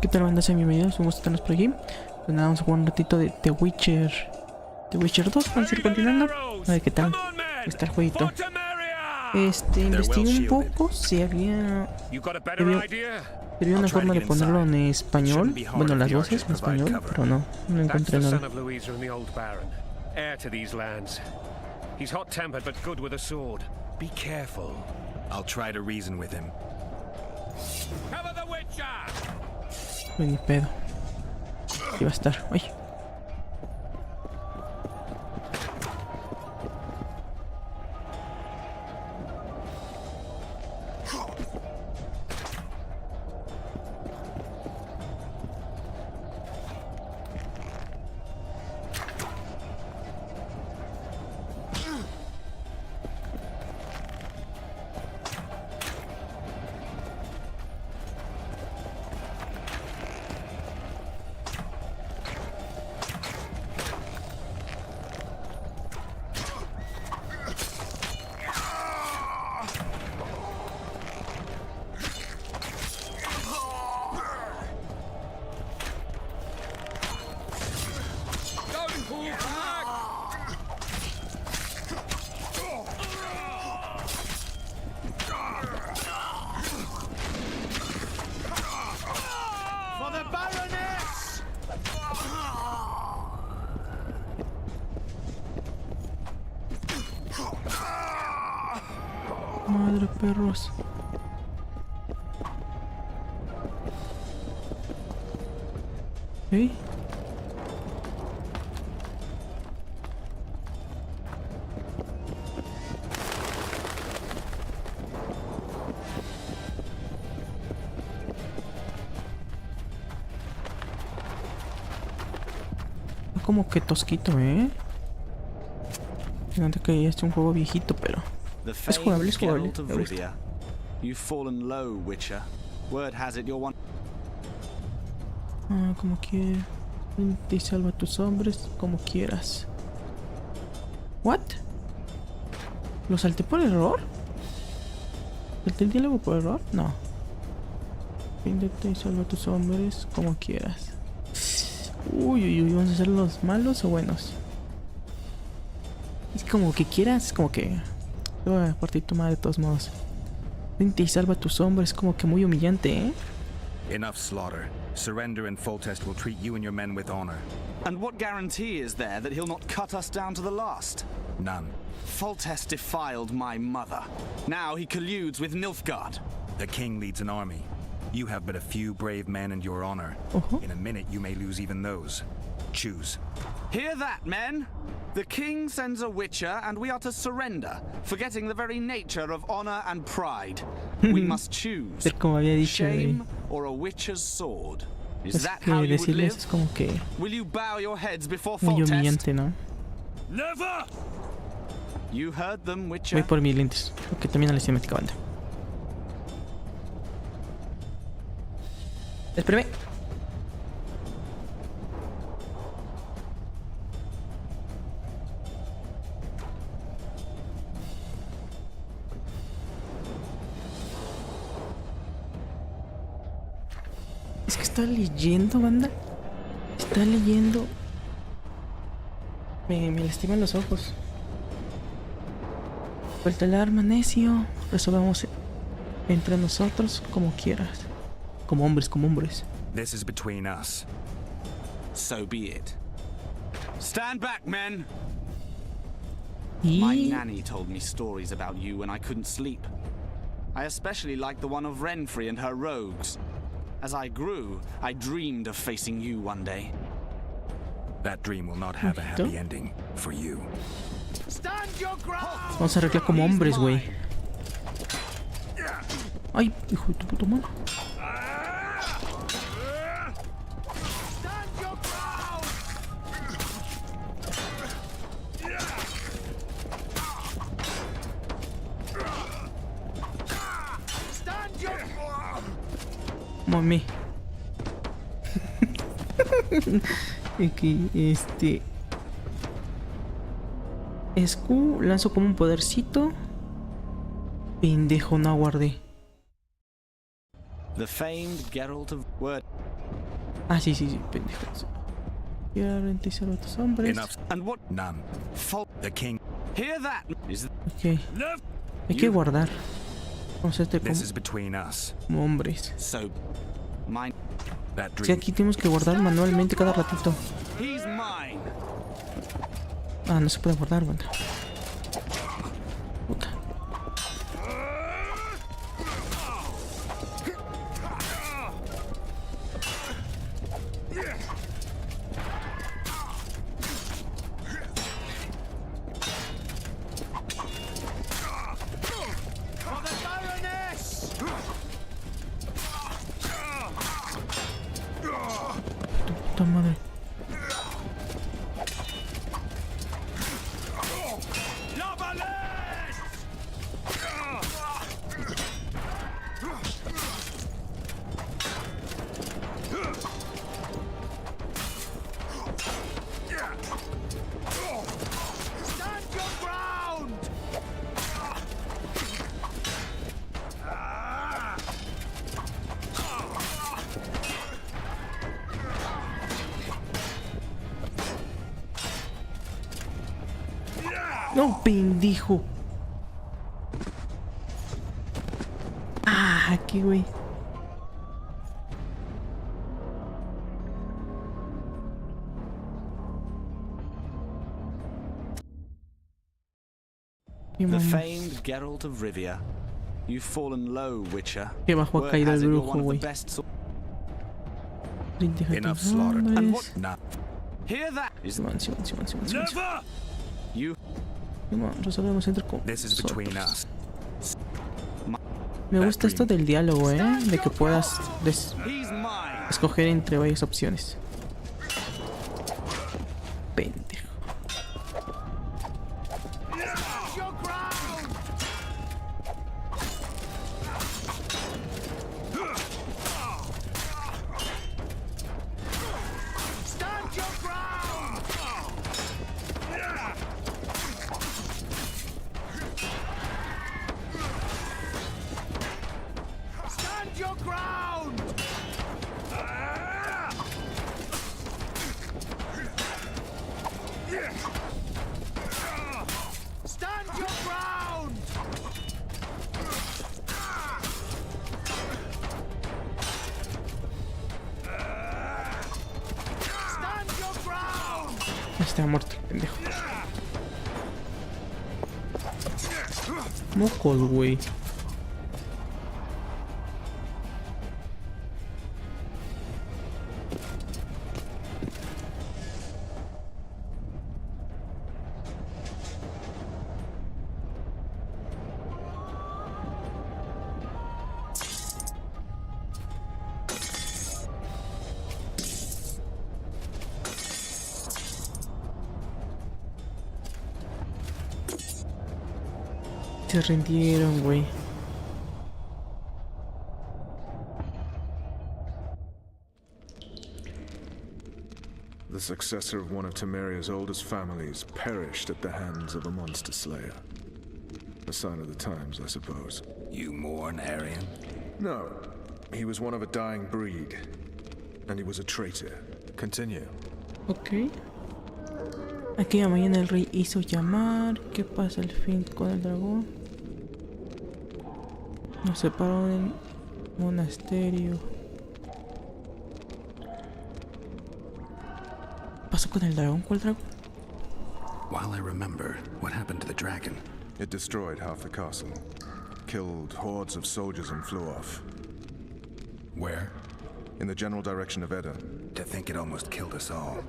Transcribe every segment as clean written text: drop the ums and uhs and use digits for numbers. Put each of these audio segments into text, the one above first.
¿Qué tal, banda? Sean bienvenidos, un gusto estarnos por aquí. Pues nada, vamos a jugar un ratito de The Witcher 2, vamos a ir continuando. A ver qué tal está el jueguito. Investigué un poco si había una forma de ponerlo en español. Bueno, las voces en español, pero no encontré nada. He's hot-tempered but good with a sword. Be careful. I'll try to reason with him. Cover the Witcher! Uy, ni pedo. Aquí va a estar. Uy. Madre perros. ¿Eh? Como que tosquito, fíjate que ya es un juego viejito, pero es jugable, es jugable. Como que te salva a tus hombres como quieras. What? ¿Lo salté por error? ¿Salté el diálogo por error? No. Píndete y salva a tus hombres como quieras. Uy, ¿vamos a ser los malos o buenos? Es como que quieras, como que... Te voy a partir tu madre de todos modos. Vente y salva a tus hombres, como que muy humillante, Enough slaughter. Surrender and Foltest will treat you and your men with honor. And what guarantee is there that he'll not cut us down to the last? None. Foltest defiled my mother. Now he colludes with Nilfgaard. The king leads an army. You have but a few brave men and your honor. In a minute you may lose even those. Choose. Hear that, men? The king sends a witcher and we are to surrender, forgetting the very nature of honor and pride. We must choose shame or a witcher's sword. Is that how you would live? Es como que will you bow your heads before muy Foltest? humillante, ¿no? Never! You heard them, witcher. Voy por mis lentes, porque termina la cinemática, banda. Espérame. Es que está leyendo, banda. Está leyendo. Me lastiman los ojos. Suelta el arma, necio. Resolvamos entre nosotros como quieras. Como hombres, como hombres. This is between us. So be it. Stand back, men. Y... My nanny told me stories about you when I couldn't sleep. I especially liked the one of Renfrey and her rogues. As I grew, I dreamed of facing you one day. That dream will not have a happy ending for you. Stand your ground. Vamos a arreglar como hombres, güey. Ay, hijo de tu puta madre. Mami. Aquí, es Q, lanzo como un podercito. Pendejo, no aguardé. The famed Geralt of Word. Ah, sí, pendejo. Ya rentizar a tus hombres. And what? None. The king. Hear that? Is Ok. Hay que guardar. Vamos a hacer This is between us. como hombres. so mine. That Sí, dream. aquí tenemos que guardar manualmente cada ratito. He's mine. Ah, no se puede guardar, banda. Puta. For the Baroness! Puta madre. Stand your ground! No, pendejo. Ah, aquí, güey. Qué The mamá. famed Geralt of Rivia. You've fallen low, Witcher. Qué bajo ha Word caído has el it you're brujo, one of the güey. best Deja Enough tus slaughter. And hombres. what? Nah. Hear that? Is Simón. you? Simón, resolvemos entre con. This is between us. Me gusta esto del diálogo, de que puedas He's mine. escoger entre varias opciones. Pendejo. Stand your ground! Stand your ground! Stand your ground! Stand your ground! Stand your ground! Está muerto, pendejo. Mocos, güey. Se rindieron, güey. The successor of one of Temeria's oldest families perished at the hands of a monster slayer. A sign of the times, I suppose. You mourn, Arian? No, he was one of a dying breed. And he was a traitor. Continue. Ok. Aquella mañana el rey hizo llamar. ¿Qué pasa al fin con el dragón? Nos separó del monasterio. ¿Pasó con el dragón? ¿Cuál dragón? While I remember, what happened to the dragon? It destroyed half the castle. Killed hordes of soldiers and flew off. Where? In the general direction of Edda. To think it almost killed us all.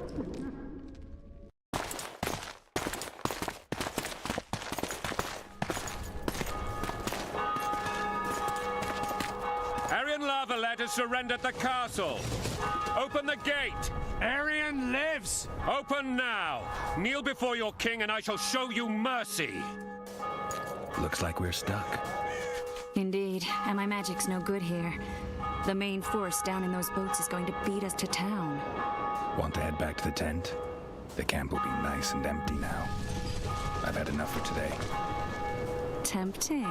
Arian Lavalet has surrendered the castle. Open the gate. Arian lives! Open now. Kneel before your king and I shall show you mercy. Looks like we're stuck. Indeed, and my magic's no good here. The main force down in those boats is going to beat us to town. Want to head back to the tent? The camp will be nice and empty now. I've had enough for today. Tempting.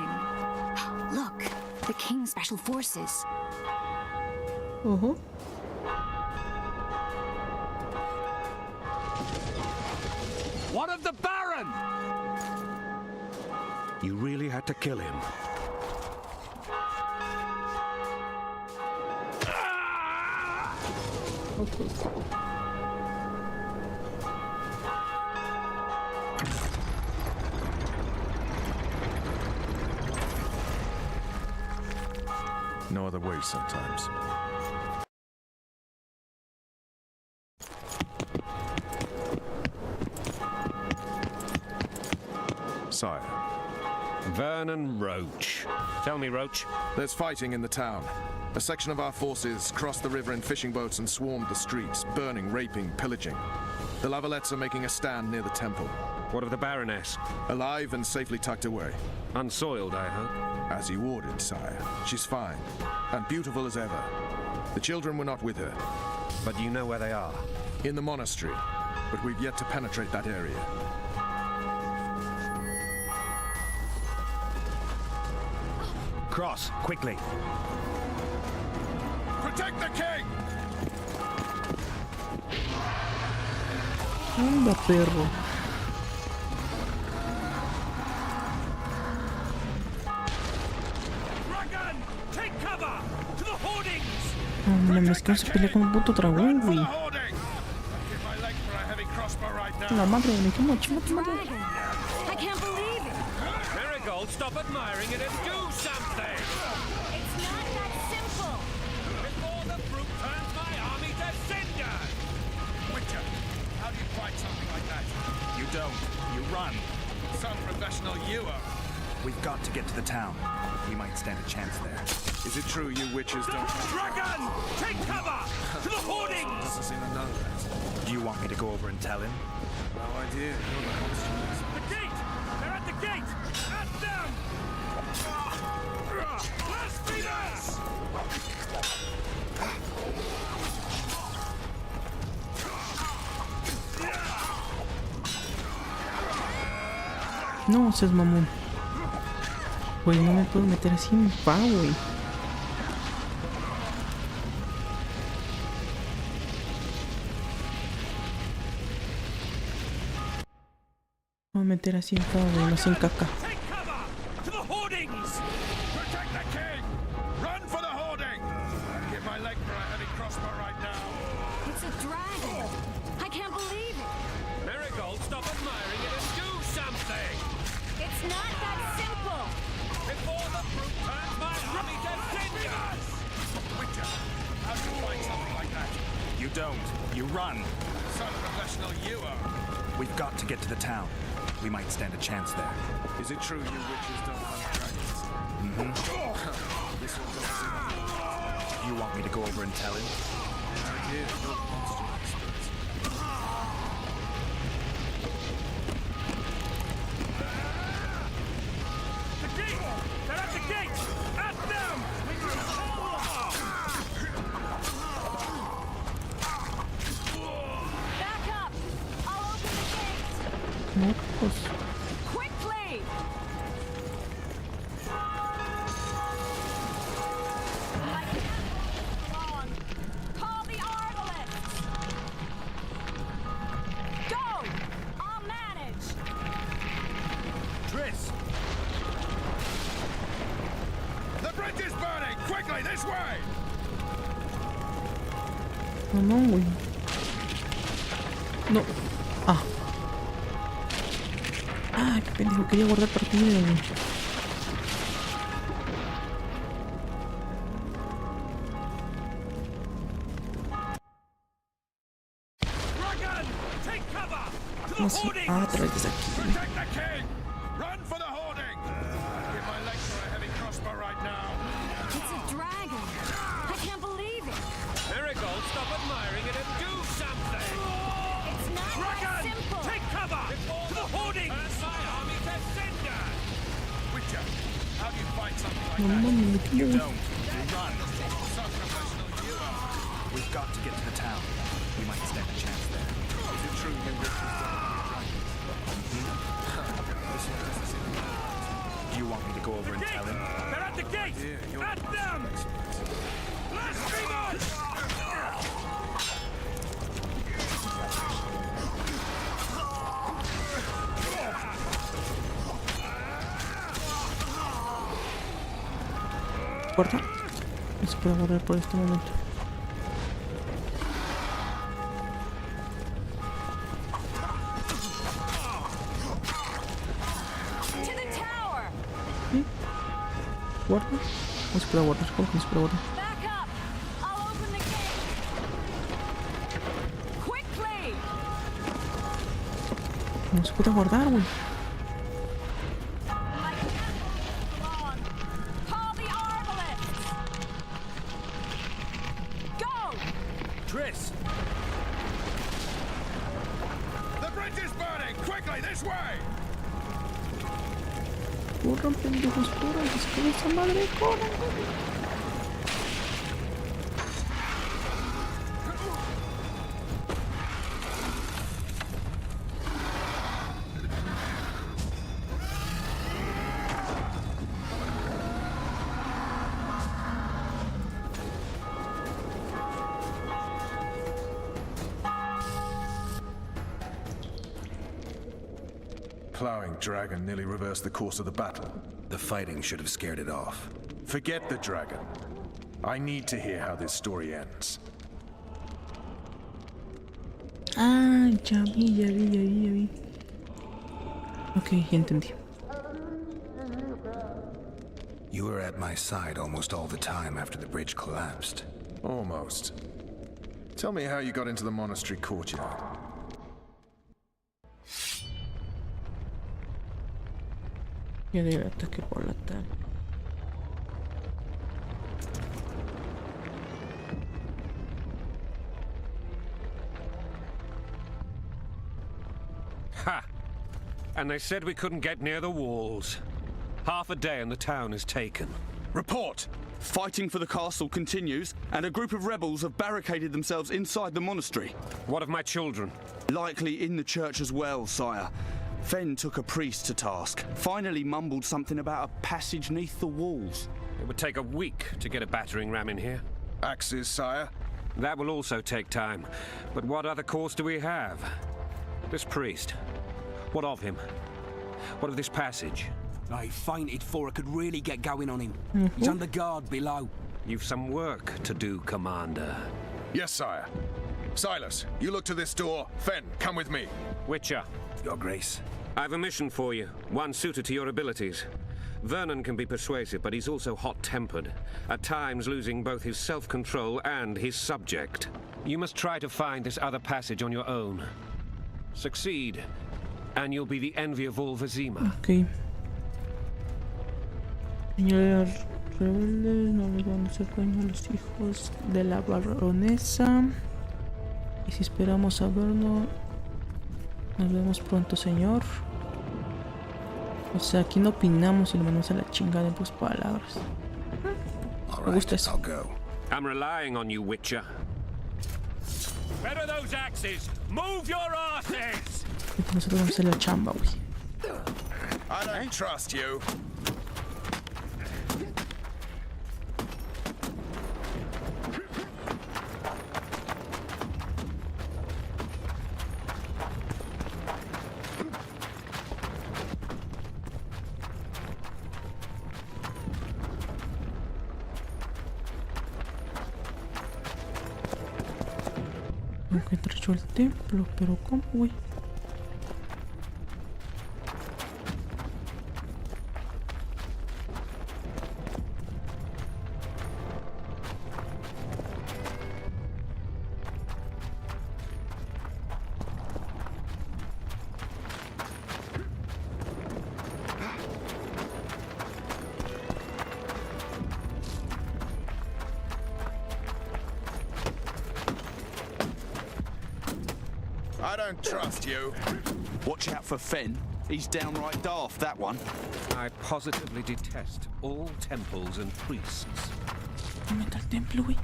Look, the King's special forces. What of the Baron? You really had to kill him. Okay. No other way sometimes. Sire. Vernon Roach. Tell me, Roach. There's fighting in the town. A section of our forces crossed the river in fishing boats and swarmed the streets, burning, raping, pillaging. The Lavalettes are making a stand near the temple. What of the Baroness? Alive and safely tucked away. Unsoiled, I hope. As you ordered, sire. She's fine, and beautiful as ever. The children were not with her. But you know where they are? In the monastery, but we've yet to penetrate that area. Cross, quickly. Protect the king! Anda, perro. No mames, que no se pelea con un puto dragón, güey. La madre, me quemo, chinga tu madre. I can't believe it. Marigold, stop admiring it and do something! It's not that simple. Before the brute turns my army to cinders! Witcher, how do you fight something like that? You don't. You run. Some professional you are. We've got to get to the town. We might stand a chance there. Is it true you witches don't... Dragon! Take cover! To the hoardings! Doesn't seem to know that. Do you want me to go over and tell him? No idea. You're the monstrous. The gate! They're at the gate! At them! Blasphemers! No, seas mamón. Güey, no me puedo meter así en pa, güey. Me voy a meter así en pa, güey, no sin caca. Take cover! To the hoardings! Protect the king! Run for the hoarding! I'd give my leg for a heavy crossbow right now. It's a dragon. I can't believe it. Marigold, stop admiring it and do something! It's not that simple. Before the brute turns my army to cinders! Witcher, how do you fight something like that? You don't. You run. Some professional you are. We've got to get to the town. We might stand a chance there. Is it true you witches don't hunt dragons? Mm-hmm. This one doesn't seem... Do you want me to go over and tell him? No idea. You're the monster experts. The gate! They're at the gate! At them! Back up. I'll open the gate. No, pues. Quickly. I can't long. Call the arbalists. Go. I'll manage. Triss! The bridge is burning! Quickly, this way! Mamón, güey. No. Ah. Ah, qué pendejo. Quería guardar partida, güey. Dragon! Take cover! To the No sé. hoardings! Ah, otra vez desde aquí, güey. Protect the king! Run for the hoarding! I'd give my leg for a heavy crossbow right now. It's a dragon. I can't believe it. Marigold, stop admiring it and do something! It's not that Dragon! simple. Take cover! To the hoardings! Turn my army to cinders! Witcher, how do you fight something like No that? mames, me You quemo. don't. You run. Some professional you are. We've got to get to the town. We might stand a chance there. Is it true you witches don't hunt dragons? This one doesn't seem to know that. Do you want me to go over and tell him? They're at the gate! Yeah, you're At the them! monster experts. Blasphemers! Puerta. No se puede guardar por este momento. ¿Sí? Guarda. No se puede guardar. ¿Cómo que no se puede guardar? No se puede guardar, güey. Tris! The bridge is burning! Quickly, this way! Corran, pendejos, corran. Que se cae esa madre. Corran, corran. Plowing dragon nearly reversed the course of the battle. The fighting should have scared it off. Forget the dragon. I need to hear how this story ends. Ah, ya vi. Ok, ya entendí. You were at my side almost all the time after the bridge collapsed. Almost. Tell me how you got into the monastery courtyard. Ya debe ataque por la tarde. Ha! And they said we couldn't get near the walls. Half a day and the town is taken. Report! Fighting for the castle continues, and a group of rebels have barricaded themselves inside the monastery. What of my children? Likely in the church as well, sire. Fen took a priest to task, finally mumbled something about a passage neath the walls. It would take a week to get a battering ram in here. Axes, sire? That will also take time. But what other course do we have? This priest. What of him? What of this passage? I fainted before I could really get going on him. He's under guard below. You've some work to do, Commander. Yes, sire. Silas, you look to this door. Fen, come with me. Witcher. Your Grace. I've a mission for you, one suited to your abilities. Vernon can be persuasive, but he's also hot-tempered, at times losing both his self-control and his subject. You must try to find this other passage on your own. Succeed, and you'll be the envy of all Vizima. Ok. Señores rebeldes, no les van a hacer daño a los hijos de la baronesa. Y si esperamos a vernos, nos vemos pronto, señor. O sea, aquí no opinamos y lo mandamos a la chingada en tus palabras. Me gusta eso. I'll go. I'm relying on you, Witcher. Where are those axes? Move your asses! Nosotros vamos a hacer la chamba, güey. I don't trust you. No encuentro yo el templo, pero ¿cómo, güey? I don't trust you. Watch out for Fen. He's downright daft, that one. I positively detest all temples and priests. ¿Dónde está el templo, güey?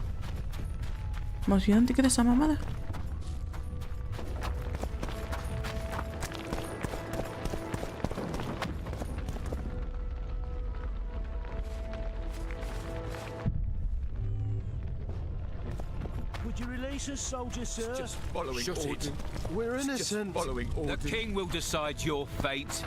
Más bien, ¿dónde queda esa mamada? Would you release us, soldier, sir? Just following Shut orders. it. We're innocent. Just following orders. The king will decide your fate.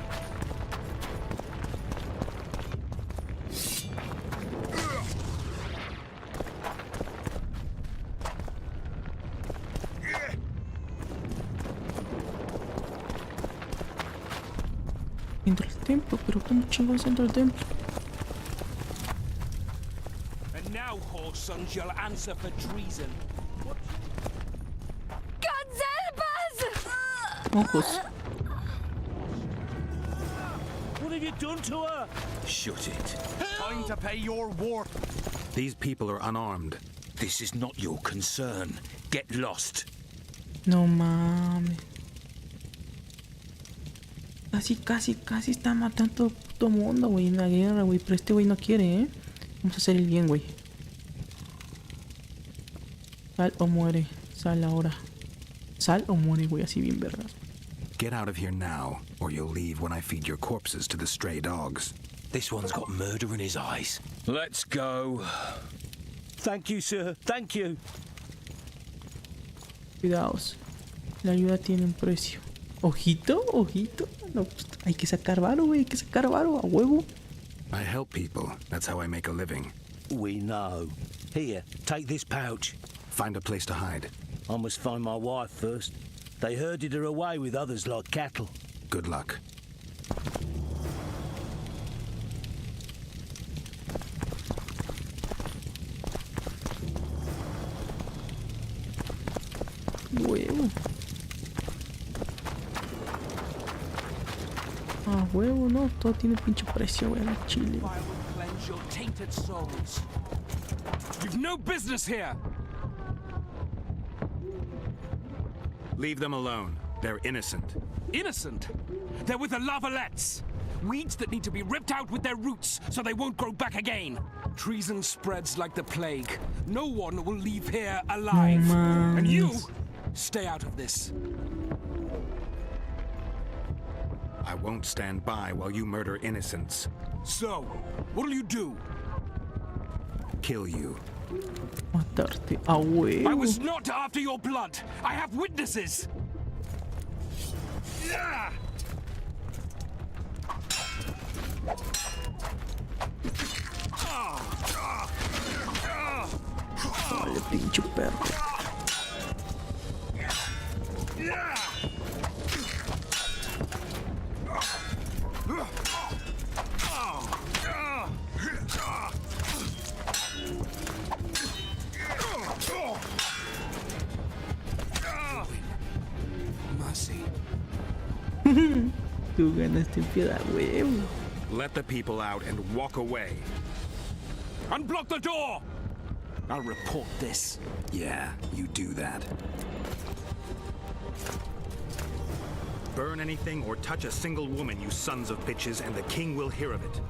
Dentro del templo, pero ¿cómo chingados dentro del templo? And now, whoresons, you'll answer for treason. Ojos. What have you done to her? Shut it. Time to pay your war. These people are unarmed. This is not your concern. Get lost. No mames. Casi está matando a todo el mundo, güey, en la guerra, güey. Pero este güey no quiere, ¿eh? Vamos a hacer el bien, güey. Sal o muere. Sal ahora. Sal o muere, güey, así bien vergas. Get out of here now, or you'll leave when I feed your corpses to the stray dogs. This one's got murder in his eyes. Let's go. Thank you, sir. Thank you. Cuidaos. La ayuda tiene un precio. Ojito, ojito. No, pues, hay que sacar varo, güey. Hay que sacar varo a huevo. I help people. That's how I make a living. We know. Here, take this pouch. Find a place to hide. I must find my wife first. They herded her away with others like cattle. Good luck. Huevo. Ah, huevo, no. Todo tiene pinche precio, güey. El chile. I will cleanse your tainted souls. You've no business here. Leave them alone. They're innocent. Innocent? They're with the lavalettes. Weeds that need to be ripped out with their roots so they won't grow back again. Treason spreads like the plague. No one will leave here alive. No, and you, stay out of this. I won't stand by while you murder innocents. So, what'll you do? Kill you. Matarte a huevo. I was not after your blood. I have witnesses. Yeah! Vale, pinche perro. Mercy. Tú ganaste piedad, huevo. Let the people out and walk away. Unblock the door! I'll report this. Yeah, you do that. Burn anything or touch a single woman, you sons of bitches, and the king will hear of it.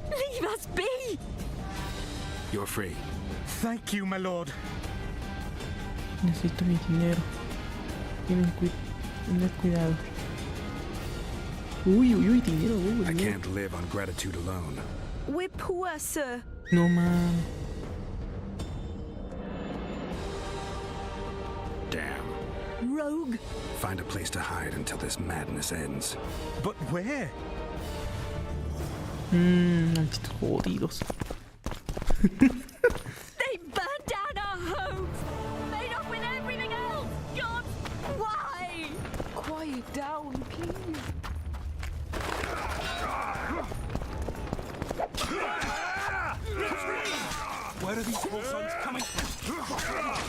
Leave us be! You're free. Thank you, my lord. Necesito mi dinero. Tener cuidado. Uy, dinero, I dinero. can't live on gratitude alone. We're poor, sir. No man. Damn. Rogue. Find a place to hide until this madness ends. But where? Malditos jodidos. They burned down our homes! Made off with everything else! God, why? Quiet down, please. Where are these sons coming from?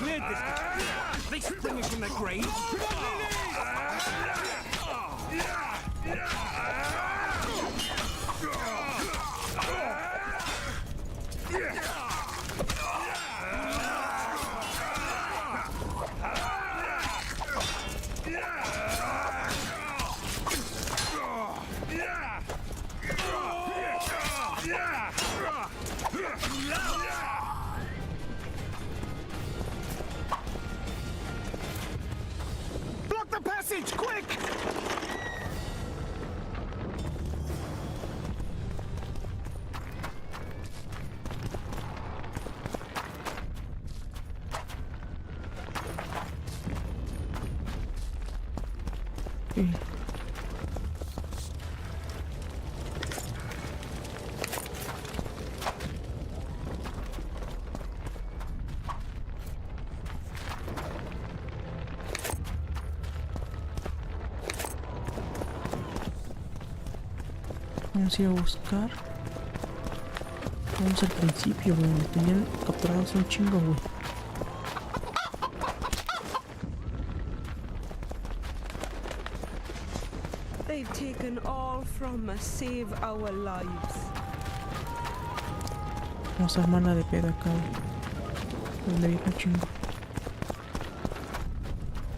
Cleared this. Are they springing from their graves? passage, quick! Okay. Vamos a ir a buscar. Vamos al principio, güey. Me tenían capturados un chingo, güey. They've taken all from us, save our lives. Vamos a armarla de pedo acá, güey. Donde viene un chingo.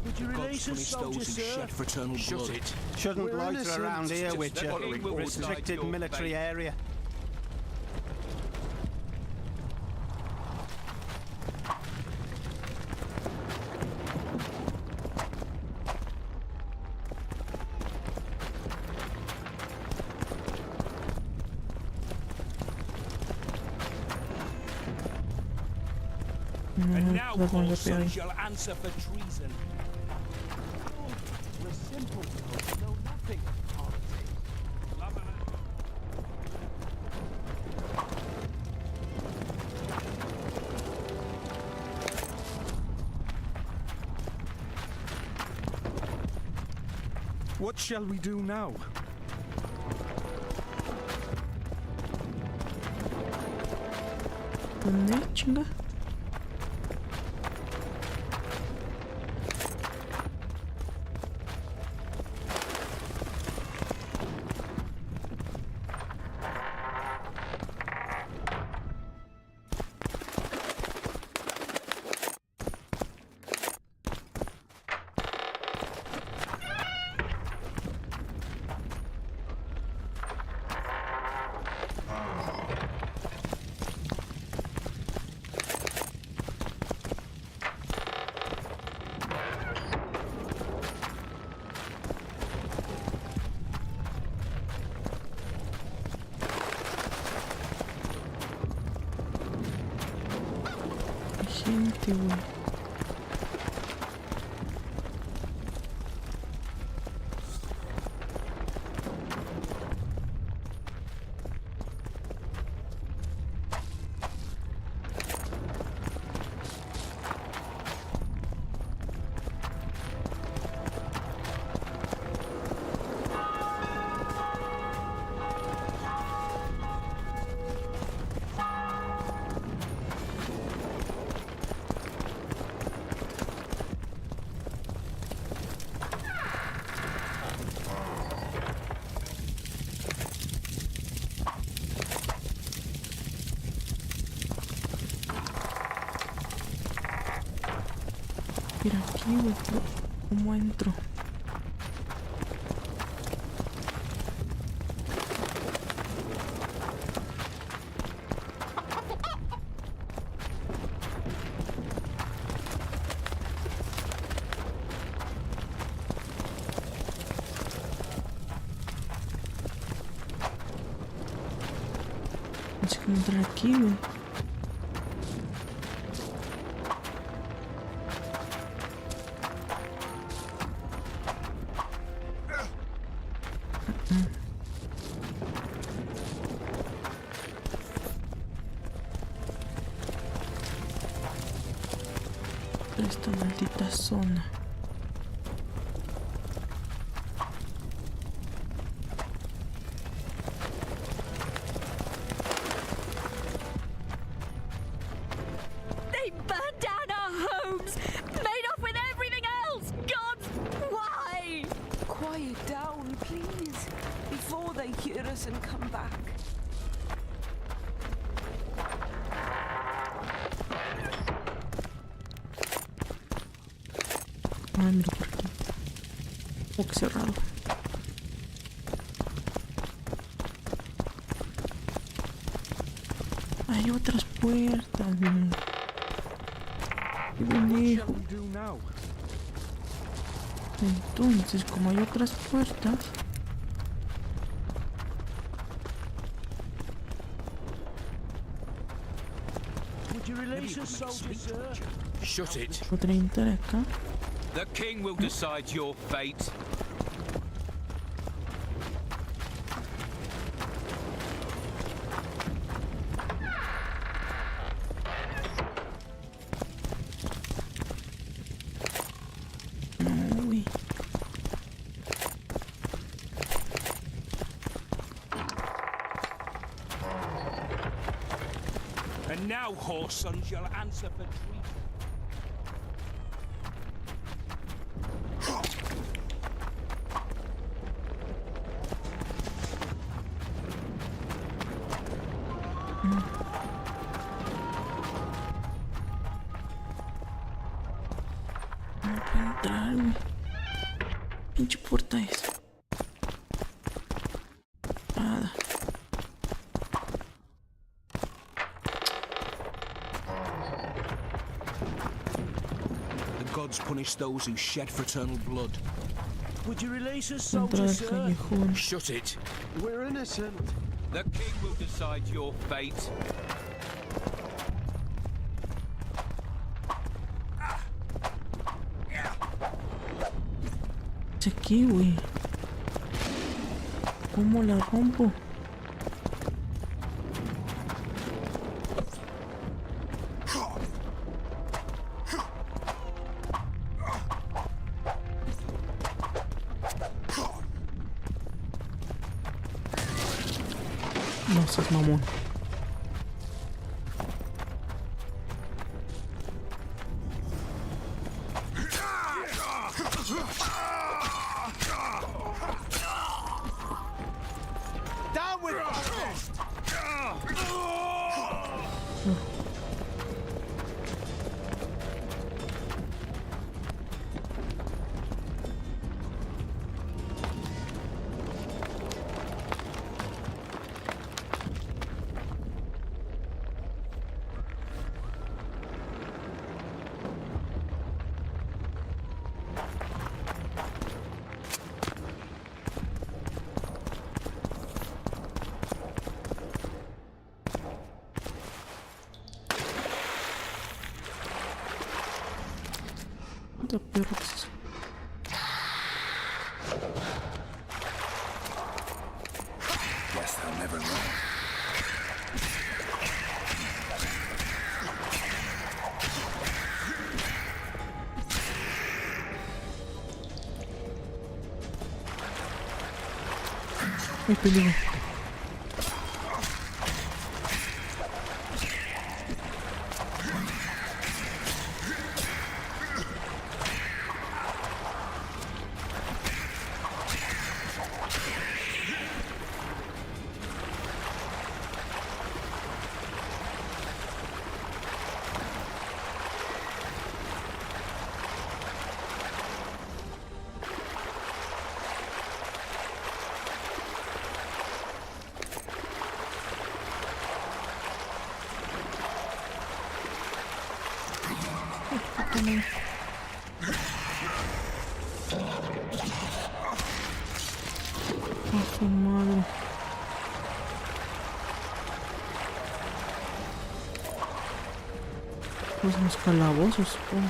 Would you release us, soldier, sir? Shut it. Shouldn't loiter around here, Witcher. Restricted military area. And now, That's one all of the sons shall answer for treason. We're simple folk, know nothing of politics. What shall we do now? ¿Dónde, chinga? Gente, güey. Mira aquí, güey. ¿Cómo entro? No sé cómo entrar aquí, güey. Esta maldita zona. They burned down our homes, made off with everything else. God, why? Quiet down, please, before they hear us and come back. Ah, mira por aquí. Oh, qué cerrado. Hay otras puertas, güey. Qué pendejo. Do now. Entonces, como hay otras puertas... Shut it. Podría entrar acá. The king will decide your fate. Uy. And now, whoreson, you'll answer for treason. No puedo entrar, güey. Pinche puerta es. Nada. The gods punish those who shed fraternal blood. Would you release us, Entra soldier, al sir? callejón. Shut it. We're innocent. The king will decide your fate. Es aquí, güey. ¿Cómo la rompo? No seas mamón. Down with fist! Puta perro que es eso. Guess they'll never learn. Hay peligro. A su madre. Los calabozos, supongo.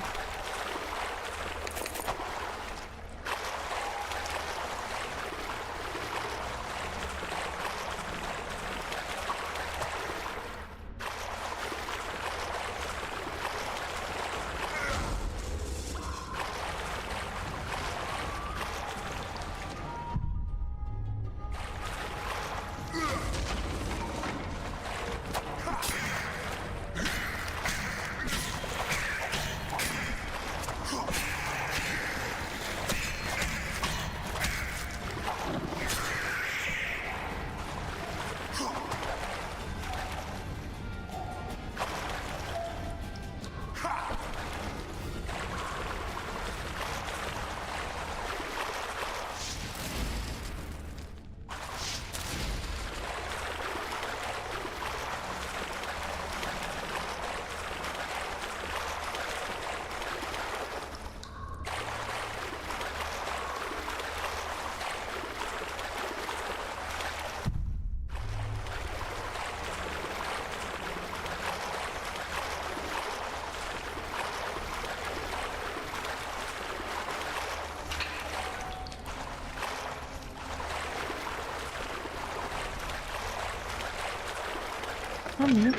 Ah, mira.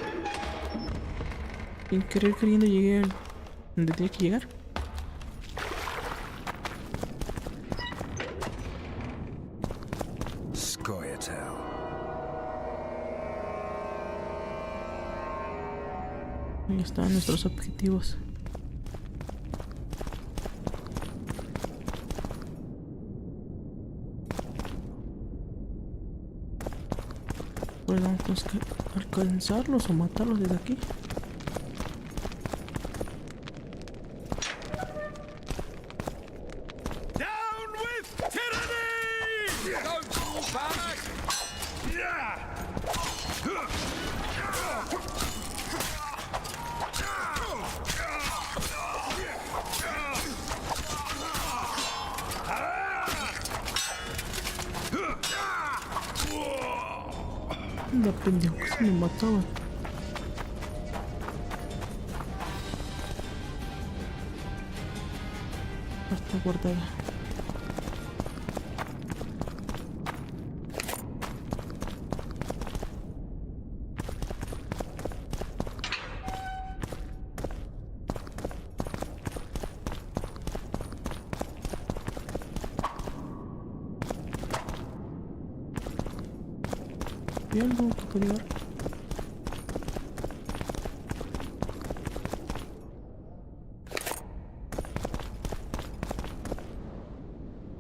Sin querer queriendo llegué donde tenía que llegar. Ahí están nuestros objetivos. Pues tenemos que alcanzarlos o matarlos desde aquí. Down with tyranny! Don't fall back! La pendejo, se me mataban. Está guardada. ¿Y algo que puede llevar?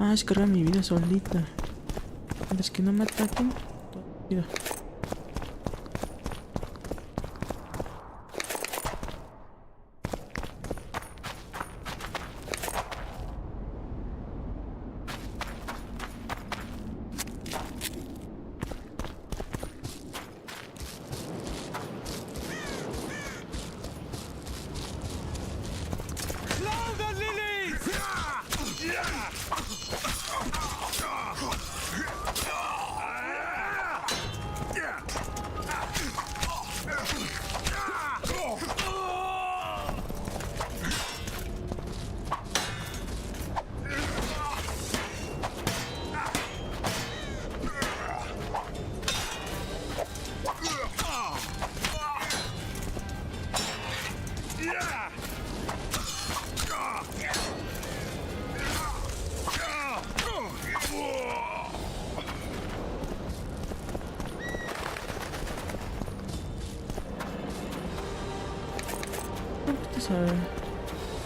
Ah, es cargar mi vida solita. Antes que no me ataquen. Mira.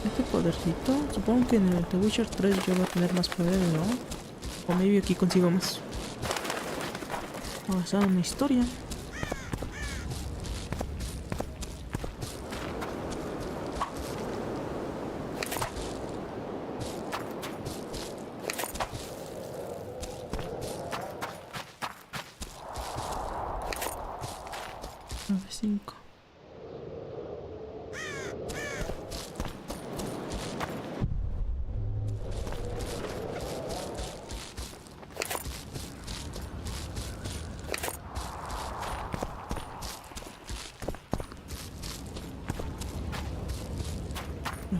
Este podercito, supongo que en el The Witcher 3 yo voy a tener más poder, ¿no? O maybe aquí consigo más. Vamos a hacer una historia. Cinco.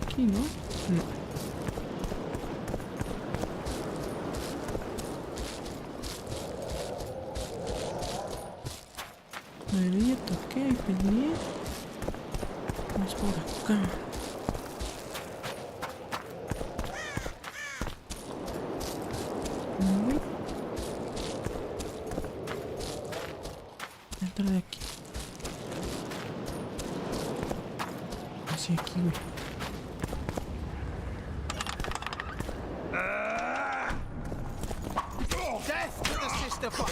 Aquí, ¿no? No. Ya toqué y peleé. Vamos por acá. Entra de aquí. Hacia aquí, güey. Death to the sister fuck!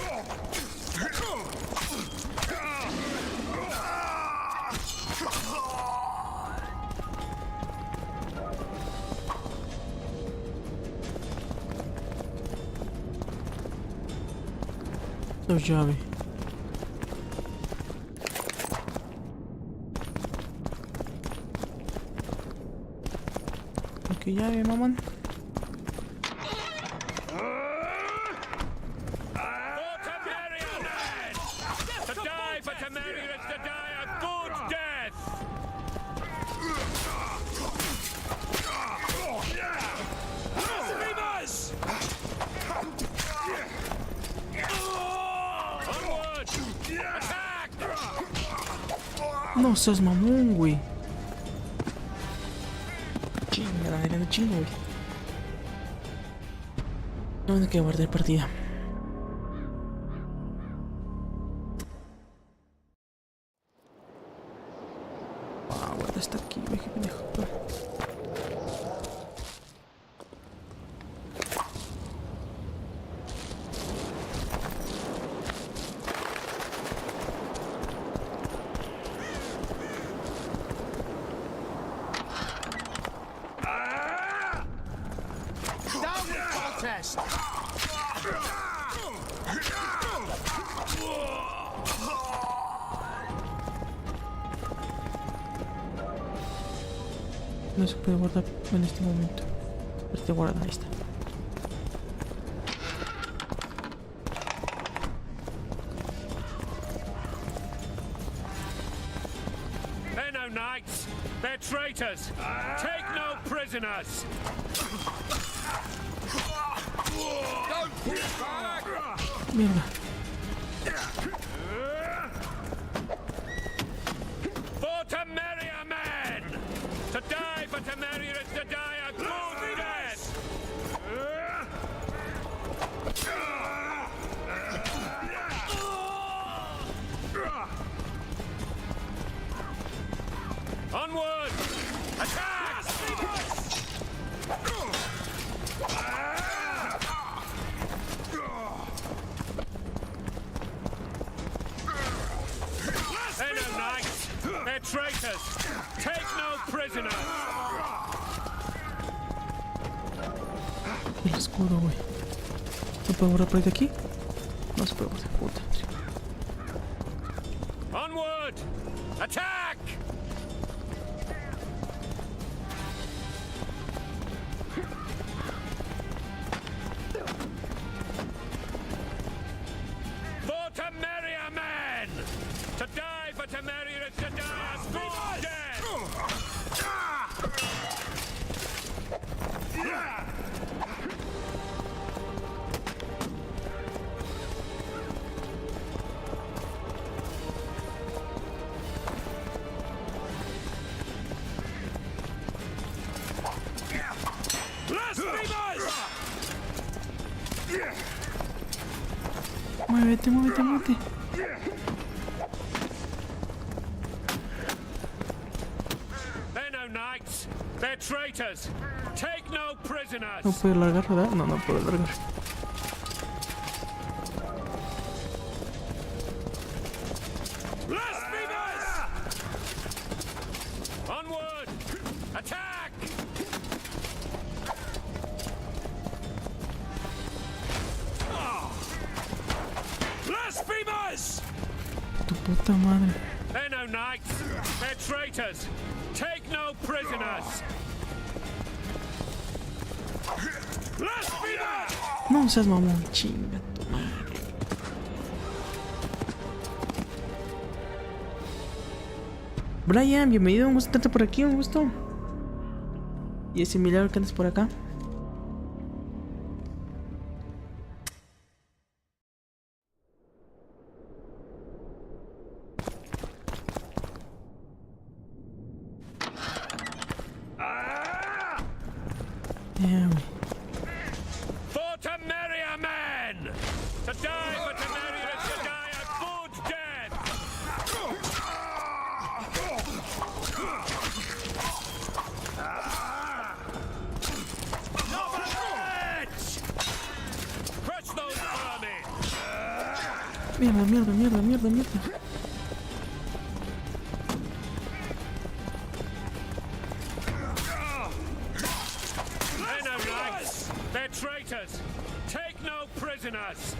Llave. Ok, llave, mamón. No seas mamón, güey. Chingada, no chingo, güey. No hay que guardar partida. Ah, guarda hasta aquí, güey, qué pendejo. No se puede guardar en este momento. Pero te guarda, ahí está. They're no knights. They're traitors. Take no prisoners. Don't pull back. Mierda. For Temeria men! To die for Temeria is to die a good death! Onward! Attack! They're no knights! They're traitors! Take no prisoners! El escudo, güey. ¿Se puede guardar por ahí de aquí? No se puede guardar, puta. Onward! Attack! For Temeria men! To die for Temeria is to die a good death! Blasphemers! Muévete, muévete, muévete. They're no knights. They're traitors. Take no prisoners. No puedo largar, ¿verdad? No, no puedo largar. Blasphemers! Onward! Attack! Blasphemers! Tu puta madre. They're no knights. They're traitors. Take no prisoners. Blasphemers! No seas mamón, chinga tu madre. Brian, bienvenido, un gusto tenerte por aquí, un gusto. Y ese milagro que andas por acá. Yeah, güey. For Temeria men! To die for Temeria is to die a good death! Crush those vermin! Mierda, mierda, mierda, mierda, mierda. They're no knights! They're traitors! Take no prisoners!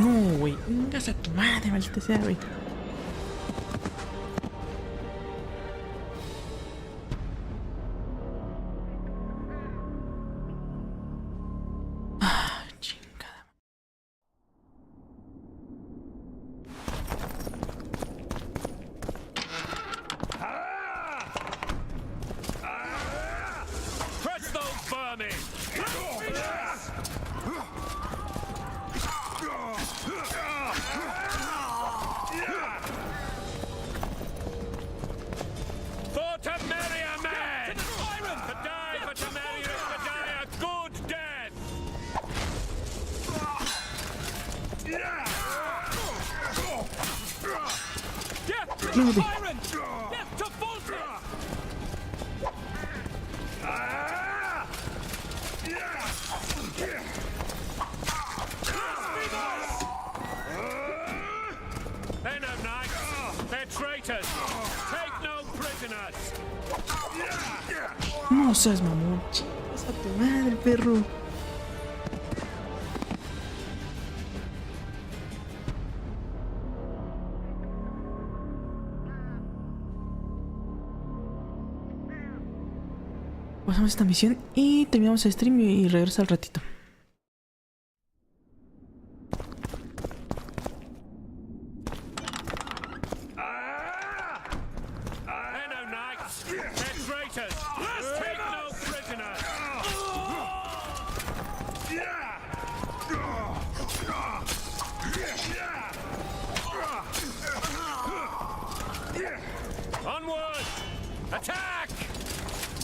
No, güey. Vengas a tu madre, maldita sea, güey. Ah, chingada. Crush those vermin! Atrévete. Left to full tilt! They're no knights. They're traitors. Take no prisoners. No seas mamón. Chingas a tu madre, perro. Pasamos esta misión y terminamos el stream y regresa al ratito. They're no knights. They're traitors. Take no prisoners. Onward! Attack!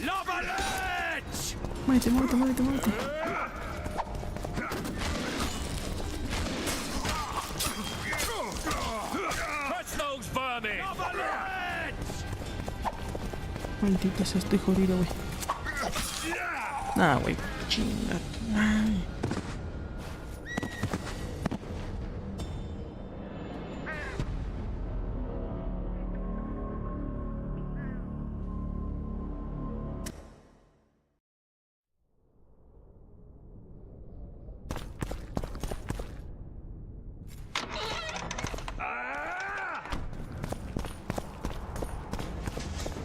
Lobalet! Muévete, muévete, muévete, muévete. Crush those vermin! Maldita sea, estoy jodido, güey. Nah, güey. Chinga. Ay.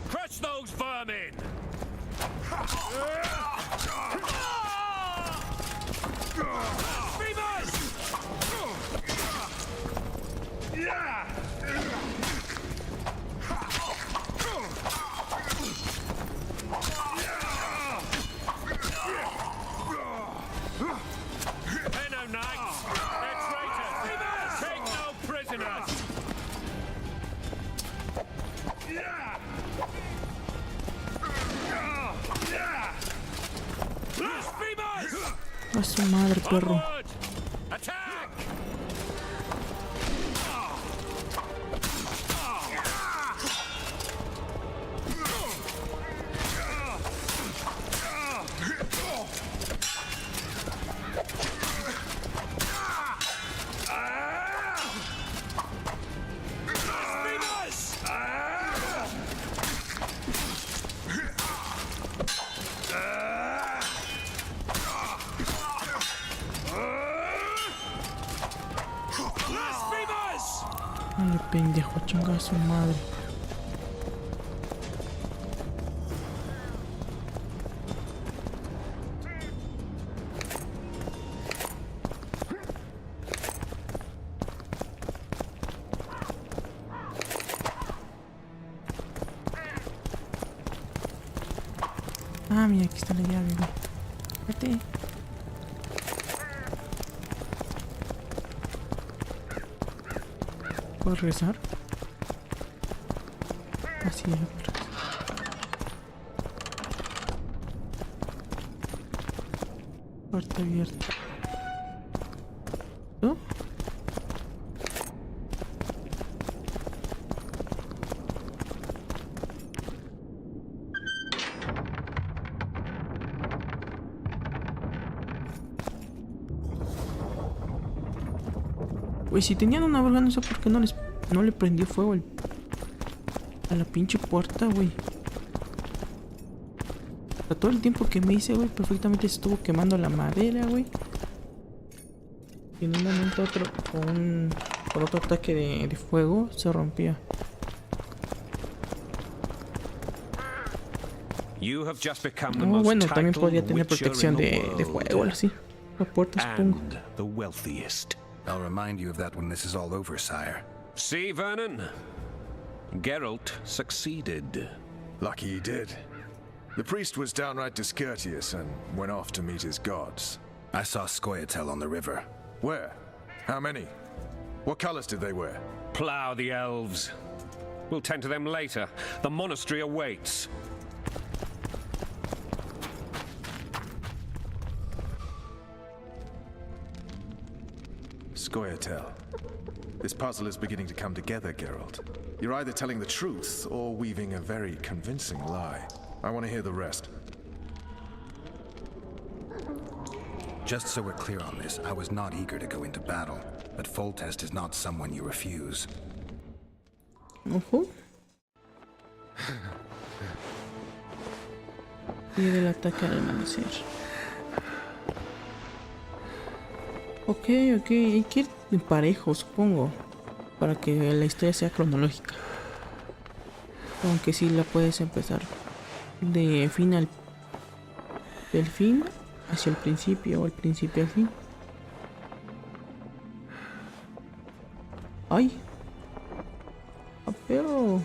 Crush those vermin! They're no knights. They're traitors. Take no prisoners. Blasphemers! A su madre, perro. Onward! Attack! Blasphemers! Blasphemers! Dale, pendejo, chinga a su madre. Ah, mira, aquí está la llave, güey. Vete. ¿Puedo regresar? Así es. Puerta abierta. ¿No? Güey, si tenían una verga, no sé por qué no le prendió fuego a la pinche puerta, güey. O sea, todo el tiempo que me hice, güey, perfectamente se estuvo quemando la madera, güey. Y en un momento otro, con otro ataque de fuego, se rompía. You have just become the Oh, most bueno, también podría titled tener witcher protección in the de world. fuego, así. La puerta, supongo. And the wealthiest. I'll remind you of that when this is all over, sire. See, Vernon? Geralt succeeded. Lucky he did. The priest was downright discourteous and went off to meet his gods. I saw Scoia'tael on the river. Where? How many? What colors did they wear? Plough the elves. We'll tend to them later. The monastery awaits. Scoia'tael. This puzzle is beginning to come together, Geralt. You're either telling the truth or weaving a very convincing lie. I want to hear the rest. Just so we're clear on this, I was not eager to go into battle, but Foltest is not someone you refuse. Ojo. Y del ataque al amanecer. Ok, hay que ir en parejo, supongo, para que la historia sea cronológica. Aunque sí la puedes empezar de fin al... del fin hacia el principio o el principio al fin. ¡Ay! ¡A perro!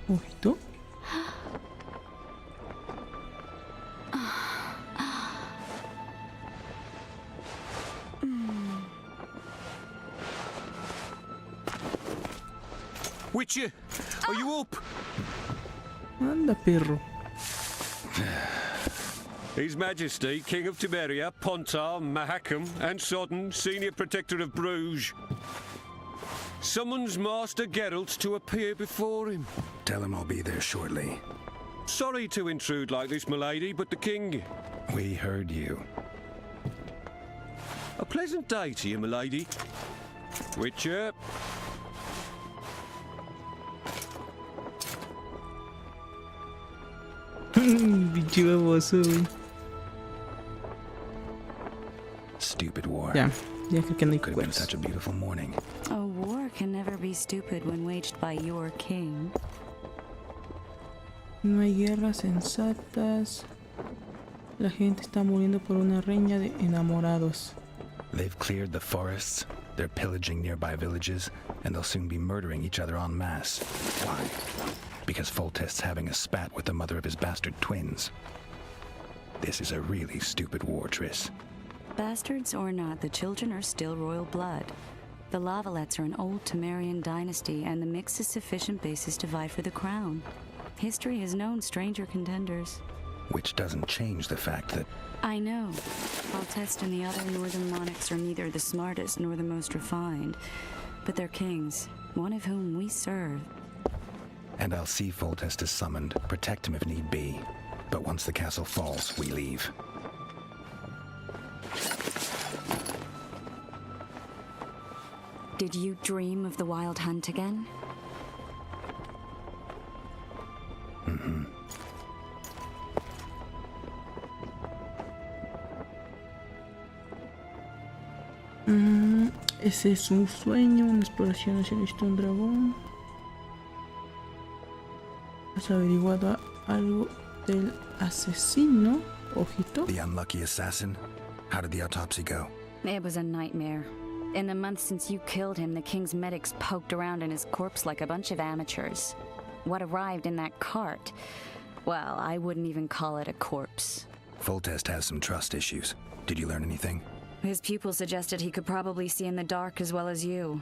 Ojito. Witcher, are you up? Anda, perro. His Majesty, King of Temeria, Pontar, Mahakam, and Sodden, Senior Protector of Bruges, summons Master Geralt to appear before him. Tell him I'll be there shortly. Sorry to intrude like this, milady, but the king... We heard you. A pleasant day to you, milady. Witcher. Pinche baboso, güey. Stupid war. Ya creo que no hay Could have been cuernos. such a beautiful morning. A war can never be stupid when waged by your king. No hay guerras sensatas. La gente está muriendo por una reña de enamorados. They've cleared the forests, they're pillaging nearby villages, and they'll soon be murdering each other en masse. Why? Because Foltest's having a spat with the mother of his bastard twins. This is a really stupid war, Triss. Bastards or not, the children are still royal blood. The Lavalettes are an old Temerian dynasty, and the mix is sufficient basis to vie for the crown. History has known stranger contenders. Which doesn't change the fact that... I know. Foltest and the other northern monarchs are neither the smartest nor the most refined, but they're kings, one of whom we serve. And I'll see Foltest is summoned, protect him if need be. But once the castle falls, we leave. Did you dream of the wild hunt again? Mm-hmm. Ese es un sueño, una exploración hacia un dragón. ¿Has averiguado algo del asesino? Ojito. The unlucky assassin? How did the autopsy go? It was a nightmare. In the months since you killed him, the king's medics poked around in his corpse like a bunch of amateurs. What arrived in that cart? Well, I wouldn't even call it a corpse. Foltest has some trust issues. Did you learn anything? His pupil suggested he could probably see in the dark as well as you.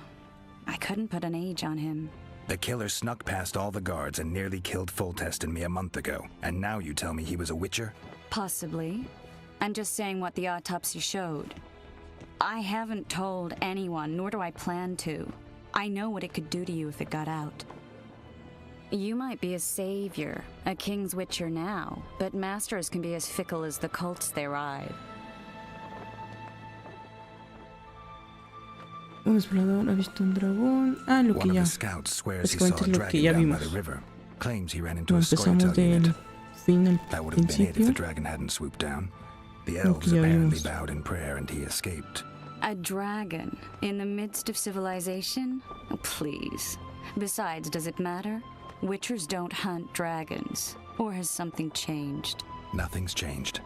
I couldn't put an age on him. The killer snuck past all the guards and nearly killed Foltest and me a month ago. And now you tell me he was a witcher? Possibly. I'm just saying what the autopsy showed. I haven't told anyone, nor do I plan to. I know what it could do to you if it got out. You might be a savior, a king's witcher now, but masters can be as fickle as the cults they ride. Un explorador ha visto un dragón. Ah, lo que One ya. of the scouts swears he saw a Básicamente lo que dragon ya down by vimos. the river. Claims he ran into No a empezamos Scoia'tael del unit. fin al That would have been it if principio. the dragon hadn't swooped down. The Lo elves que ya apparently vimos. bowed in prayer and he escaped. A dragon in the midst of civilization? Oh, please. Besides, does it matter? Witchers don't hunt dragons. Or has something changed? Nothing's changed.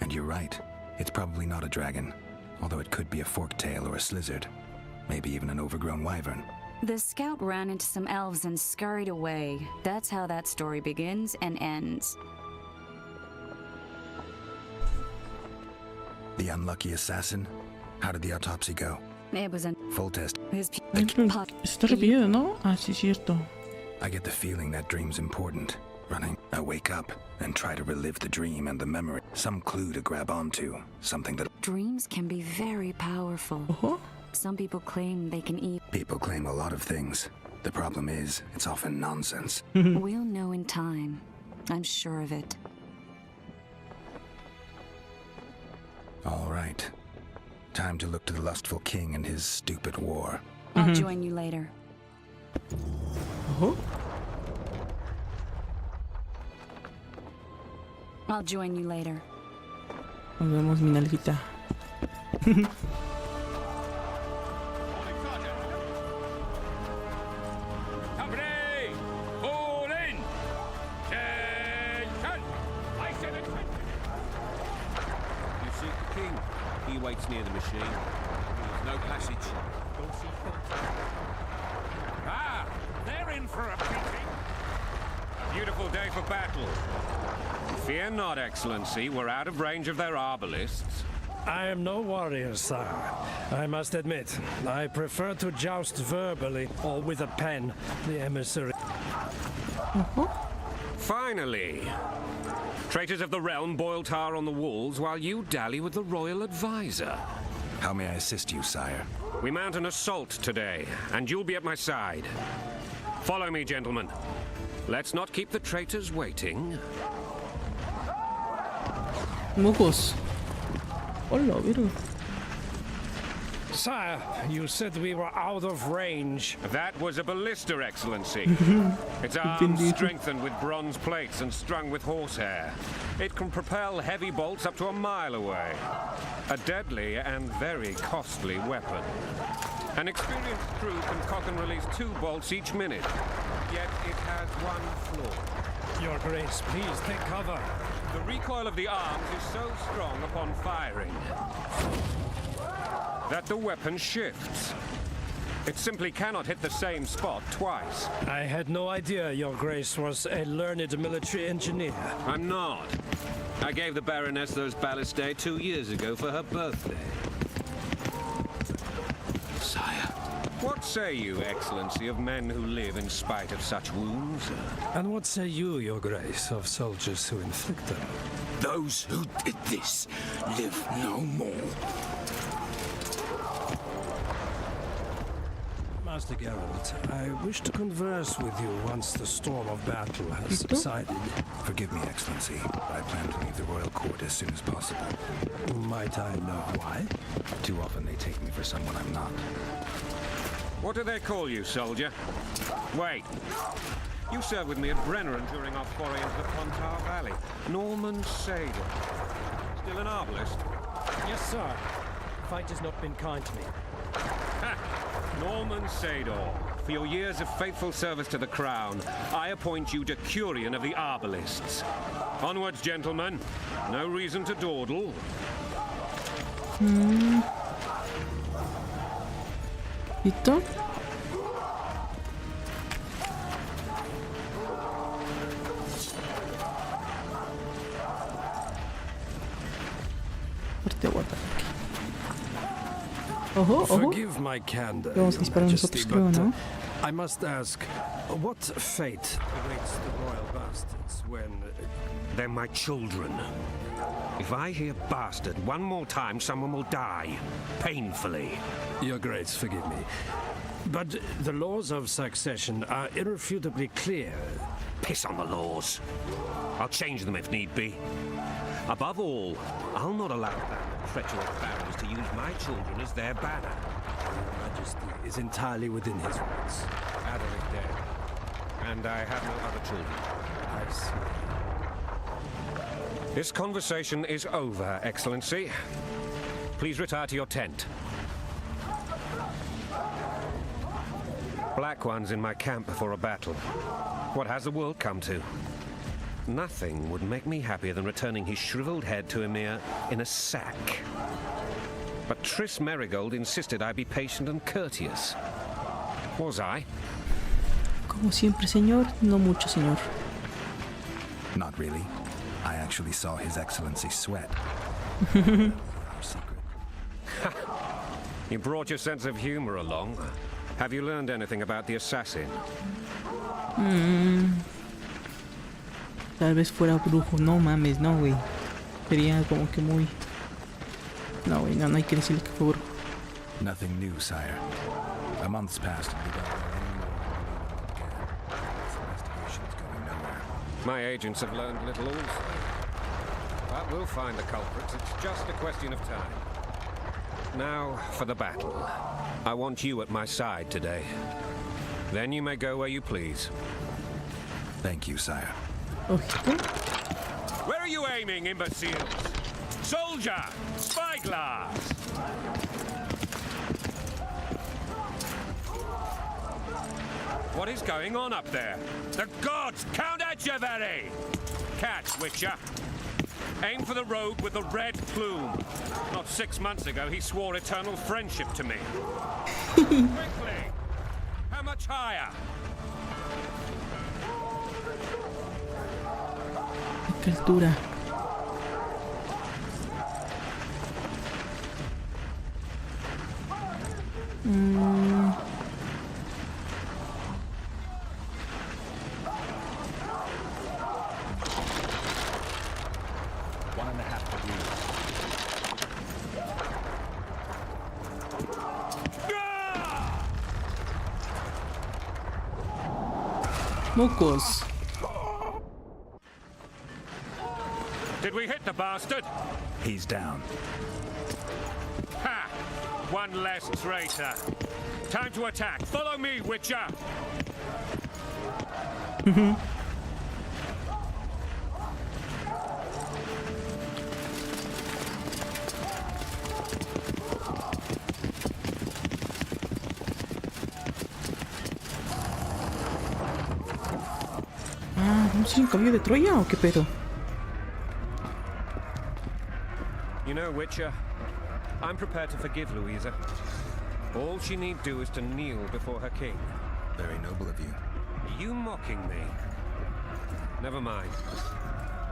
And you're right. It's probably not a dragon. Although it could be a forktail or a slizzard. Maybe even an overgrown wyvern. The scout ran into some elves and scurried away. That's how that story begins and ends. The unlucky assassin? How did the autopsy go? It was a Foltest. his Ay, pero pot. está repetido, ¿no? Ah, sí, cierto. I get the feeling that dream's important. Running, I wake up and try to relive the dream and the memory. Some clue to grab onto. Something that... Dreams can be very powerful. Some people claim they can eat. People claim a lot of things. The problem is, it's often nonsense. We'll know in time. I'm sure of it. All right. Time to look to the lustful king and his stupid war. I'll join you later. I'll join you later. Nos vemos, mi nalguita. He waits near the machine. There's no passage. Ah! They're in for a beating! A beautiful day for battle. Fear not, Excellency. We're out of range of their arbalists. I am no warrior, sire. I must admit, I prefer to joust verbally or with a pen, the emissary. Finally! Traitors of the realm boil tar on the walls while you dally with the royal advisor. How may I assist you, sire? We mount an assault today, and you'll be at my side. Follow me, gentlemen. Let's not keep the traitors waiting. Mocos. Hola, virgo. Sire, you said we were out of range. That was a ballista, Excellency. Its arms strengthened with bronze plates and strung with horsehair. It can propel heavy bolts up to a mile away. A deadly and very costly weapon. An experienced crew can cock and release 2 bolts each minute. Yet it has one flaw. Your Grace, please take cover. The recoil of the arms is so strong upon firing that the weapon shifts. It simply cannot hit the same spot twice. I had no idea Your Grace was a learned military engineer. I'm not. I gave the Baroness those ballistae 2 years ago for her birthday. Sire, what say you, Excellency, of men who live in spite of such wounds? And what say you, Your Grace, of soldiers who inflict them? Those who did this live no more. Master Geralt, I wish to converse with you once the storm of battle has subsided. Forgive me, Excellency, but I plan to leave the royal court as soon as possible. Might I know why? Too often they take me for someone I'm not. What do they call you, soldier? Wait. You served with me at Brenner during our foray into the Pontar Valley. Norman Sador. Still an arbalist? Yes, sir. Fate has not been kind to me. Ha! Norman Sador, for your years of faithful service to the crown, I appoint you Decurion of the Arbalists. Onwards, gentlemen. No reason to dawdle. ¿Listo? Fuerte guarda. Ojo, ojo. Forgive my candor, Vamos a disparar nosotros, creo, ¿no? I must ask, what fate awaits the royal bastards when... They're my children. If I hear bastard one more time, someone will die. Painfully. Your Grace, forgive me. But the laws of succession are irrefutably clear. Piss on the laws. I'll change them if need be. Above all, I'll not allow treacherous barons to use my children as their banner. Your Majesty is entirely within his rights. Aderic dead. And I have no other children. I see. This conversation is over, Excellency. Please retire to your tent. Black One's in my camp before a battle. What has the world come to? Nothing would make me happier than returning his shriveled head to Emir in a sack. But Triss Merigold insisted I be patient and courteous. Was I? Como siempre, señor. No mucho, señor. Not really. I actually saw His Excellency sweat. Our secret. You brought your sense of humor along. Have you learned anything about the assassin? Tal vez fuera brujo. No mames, no, güey. Sería como que muy... No, güey, no hay que decirle que fue brujo. Nothing new, sire. A month's passed and we don't know any more again. This investigation's going nowhere. My agents have learned little also. But we'll find the culprits. It's just a question of time. Now, for the battle. I want you at my side today. Then you may go where you please. Thank you, sire. Ojito. Where are you aiming, imbeciles? Soldier! Spyglass! What is going on up there? The gods count at you, very! Catch, Witcher. Aim for the rogue with the red plume. Not 6 months ago, he swore eternal friendship to me. Quickly! How much higher? Qué altura. Mocos. Did we hit the bastard? He's down. Ha! One less traitor. Time to attack. Follow me, Witcher. ¿Vamos a ir en caballo de Troya o qué pedo? You know, Witcher, I'm prepared to forgive Louisa. All she need do is to kneel before her king. Very noble of you. Are you mocking me? Never mind.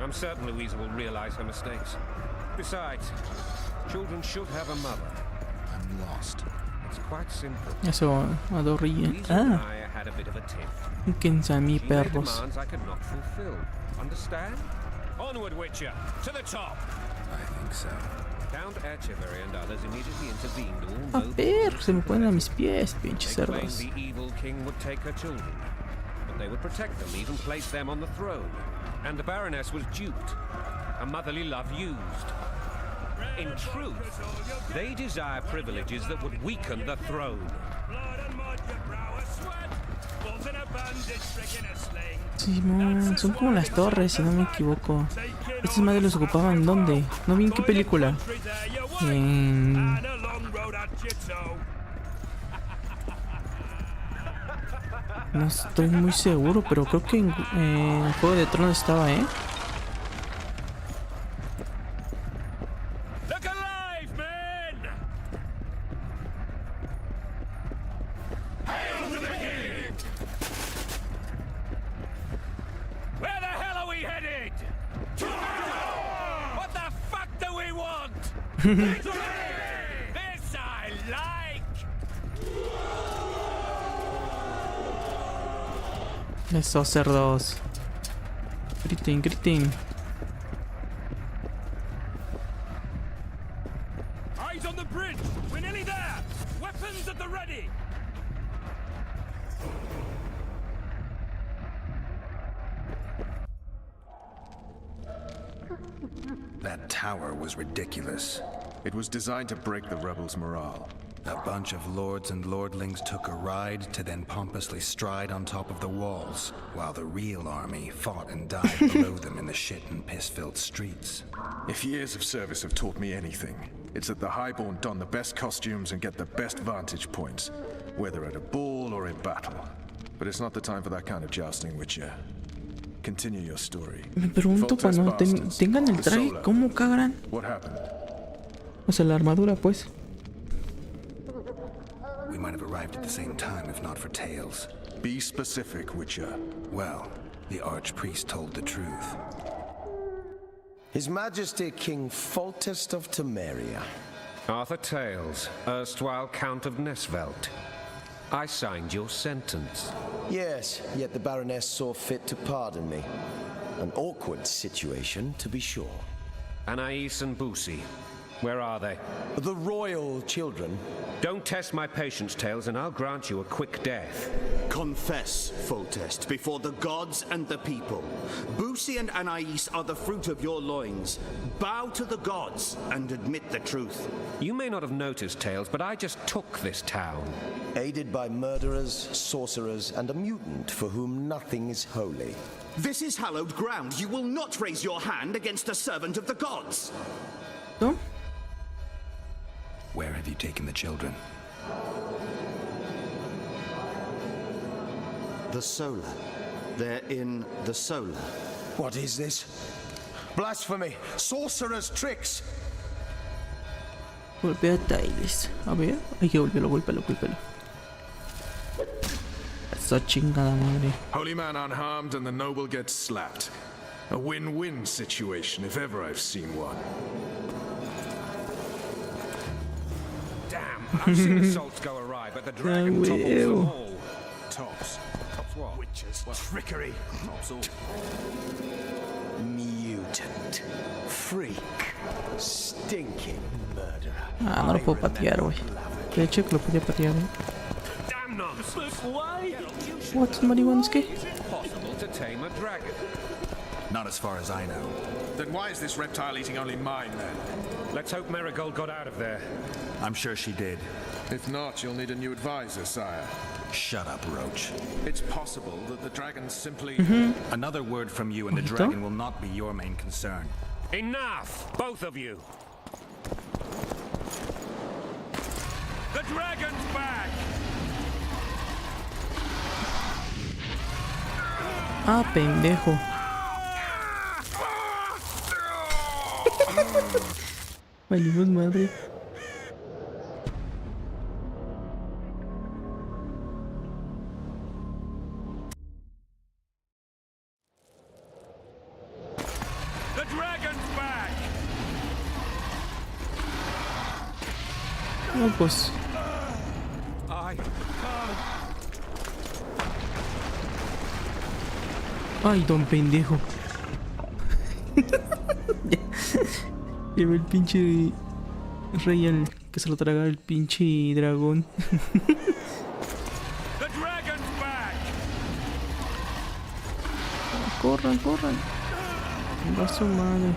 I'm certain Louisa will realize her mistakes. Besides, children should have a mother. I'm lost. It's quite simple. Eso, adorrilla. Louisa and I had a bit of a tiff. Quédense a mí, She made perros. demands I could not fulfill. Understand? Onward, Witcher! To the top! I think so. Count Echeverry and others immediately intervened. A ver, se me ponen a mis pies, pinches They claimed cerdos. the evil king would take her children, but they would protect them, even place them on the throne. And the Baroness was duped, her motherly love used. In truth, they desire privileges that would weaken the throne. Simón, son como las torres, si no me equivoco. Estas madres los ocupaban ¿dónde? No vi en qué película. No estoy muy seguro, pero creo que en Juego de Tronos estaba, ¿eh? Look alive, men! Hail to the king! Where the hell are we headed? What the fuck do we want? This I like! Esos cerdos. Griten, griten. Eyes on the bridge! We're nearly there! Weapons at the ready! That tower was ridiculous. It was designed to break the rebels' morale. A bunch of lords and lordlings took a ride to then pompously stride on top of the walls, while the real army fought and died below them in the shit and piss-filled streets. If years of service have taught me anything, it's that the highborn don the best costumes and get the best vantage points, whether at a ball or in battle. But it's not the time for that kind of jousting, Witcher. Continue your story. Me pregunto cuando tengan el traje, ¿cómo cagarán? What happened? O sea, la armadura, pues. We might have arrived at the same time if not for tales. Be specific, Witcher. Well, the archpriest told the truth. His Majesty King Foltest of Temeria. Arthur Tales, erstwhile Count of Nesvelt. I signed your sentence. Yes, yet the Baroness saw fit to pardon me. An awkward situation, to be sure. Anais and Boosie, where are they? The royal children. Don't test my patience, Tails, and I'll grant you a quick death. Confess, Foltest, before the gods and the people. Boosie and Anais are the fruit of your loins. Bow to the gods and admit the truth. You may not have noticed, Tails, but I just took this town. Aided by murderers, sorcerers, and a mutant for whom nothing is holy. This is hallowed ground. You will not raise your hand against a servant of the gods. No? Where have you taken the children? The Solar. They're in the Solar. What is this? Blasphemy! Sorcerer's tricks! Golpea a Tails. A ver, hay que golpearlo, golpearlo. Esa chingada madre. Holy man unharmed and the noble gets slapped. A win-win situation, if ever I've seen one. Damn, I've seen assaults go awry, but the dragon topples them all. Tops. Tops what? Witches, trickery. Tops all. Mutant. Freak. Stinking murderer. Ah, no lo puedo patear, güey. De hecho, que lo podía patear, güey. Damn nonsense! What's Mariwansky? Possible to tame a dragon. Not as far as I know. Then why is this reptile eating only mine, then? Let's hope Marigold got out of there. I'm sure she did. If not, you'll need a new advisor, sire. Shut up, Roach. It's possible that the dragon simply... Another word from you and the dragon will not be your main concern. Enough! Both of you! The dragon's back! Ah, pendejo. Valimos madre. The dragon's back! No, pues. Ay, don pendejo. Lleva el pinche rey al que se lo traga el pinche dragón. The dragon's back! Corran, corran. Va su madre.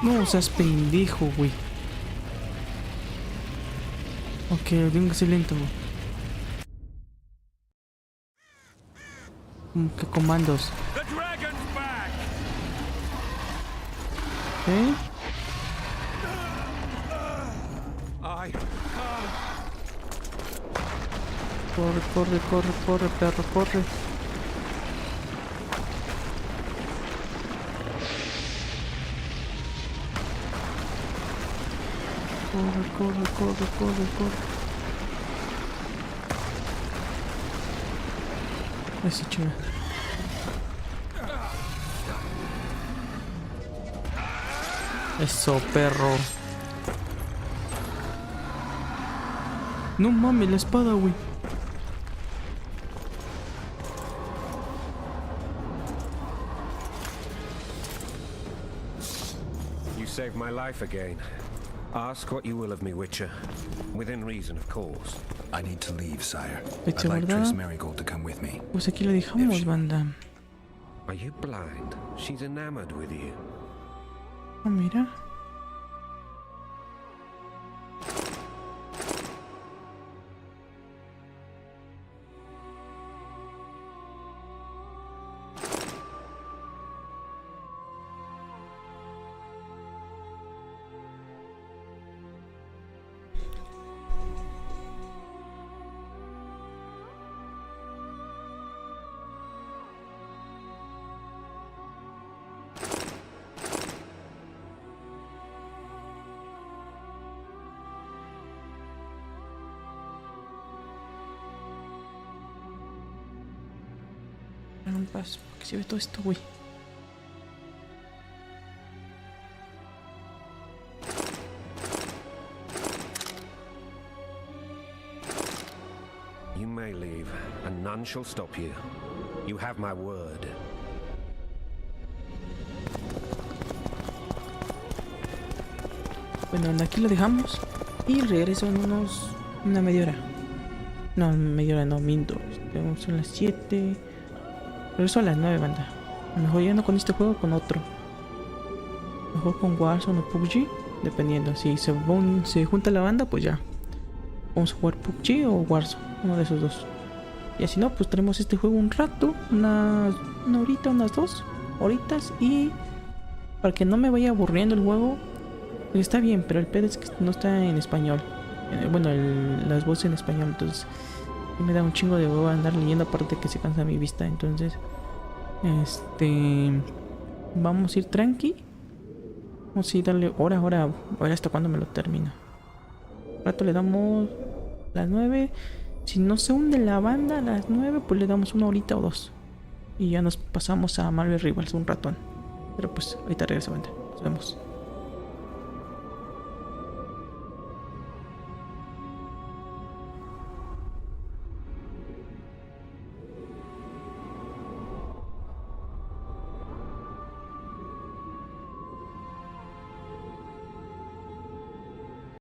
No seas pendejo, güey. Ok, tengo que ser lento, güey. ¿Qué comandos? ¿Eh? Corre, corre, corre, corre, perro, corre. Corre, corre, corre, corre, corre. Ese chinga. Eso, perro. No mames, la espada, güey. You saved my life again. Ask what you will of me, Witcher. Within reason, of course. I need to leave, sire. I'd like Tris Marigold to come with me. Pues aquí la dejamos, banda. Are you blind? She's enamored with you. Ah, mira. un paso, que se ve todo esto, güey. You may leave, and none shall stop you. You have my word. Bueno, aquí lo dejamos y regreso en una media hora. No, media hora no, minto. Son las 7. Regreso a las 9, banda. A lo mejor ya no con este juego, con otro. A lo mejor con Warzone o PUBG, dependiendo. Si se junta la banda, pues ya. Vamos a jugar PUBG o Warzone, uno de esos dos. Y así no, pues tenemos este juego un rato, una horita, unas 2 horitas. Y para que no me vaya aburriendo el juego, pues está bien, pero el pedo es que no está en español. Bueno, las voces en español, entonces me da un chingo de huevo andar leyendo, aparte que se cansa mi vista. Entonces, vamos a ir tranqui. Vamos a ir darle hora, a ver hasta cuándo me lo termino. Un rato le damos las 9. Si no se hunde la banda a las 9, pues le damos una horita o 2. Y ya nos pasamos a Marvel Rivals un ratón. Pero pues ahorita regresa, banda. Nos vemos.